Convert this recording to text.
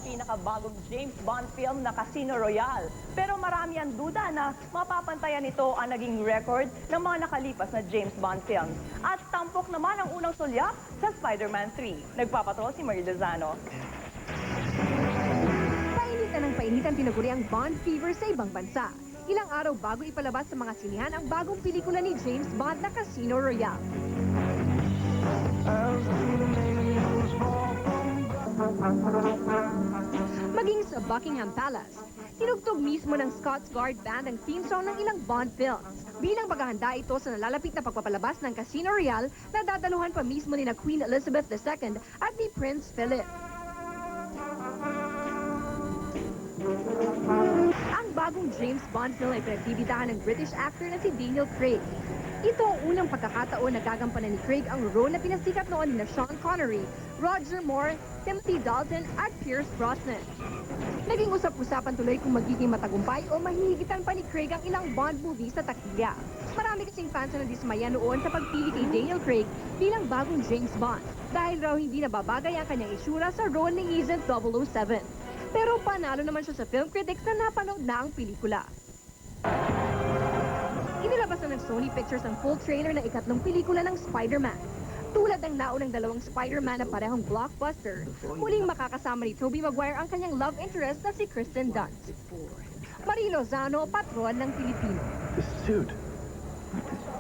pinakabagong James Bond film na Casino Royale. Pero marami ang duda na mapapantayan nito ang naging record ng mga nakalipas na James Bond films. At tampok naman ang unang sulyak sa Spider-Man 3. Nagpapatrol si Marie Lozano. Painitan ng painitan tinaguri ang Bond fever sa ibang bansa. Ilang araw bago ipalabas sa mga sinihan ang bagong pelikula ni James Bond na Casino Royale. Maging sa Buckingham Palace, tinugtog mismo ng Scots Guard Band ang theme song ng ilang Bond films. Bilang paghahanda ito sa nalalapit na pagpapalabas ng Casino Royale na dadaluhan pa mismo ni na Queen Elizabeth II at ni Prince Philip. Ang bagong James Bond film ay pinagbibidahan ng British actor na si Daniel Craig. Ito ang unang pagkakataon na gagampanan ni Craig ang role na pinasikat noon ni Sean Connery, Roger Moore, Timothy Dalton at Pierce Brosnan. Naging usap-usapan tuloy kung magiging matagumpay o mahihigitan pa ni Craig ang ilang Bond movie sa takilya. Marami kasing fans na nadismaya noon sa pagpili kay Daniel Craig bilang bagong James Bond dahil raw hindi nababagay ang kanyang itsura sa role ni Agent 007. Pero panalo naman siya sa film critics na napanood na ang pelikula. Inilabas na ng Sony Pictures ang full trailer ng ikatlong pelikula ng Spider-Man. Tulad ng naunang dalawang Spider-Man na parehong blockbuster, muling makakasama ni Tobey Maguire ang kanyang love interest na si Kristen Dunst. Marie Lozano, Patron ng Pilipino. This suit.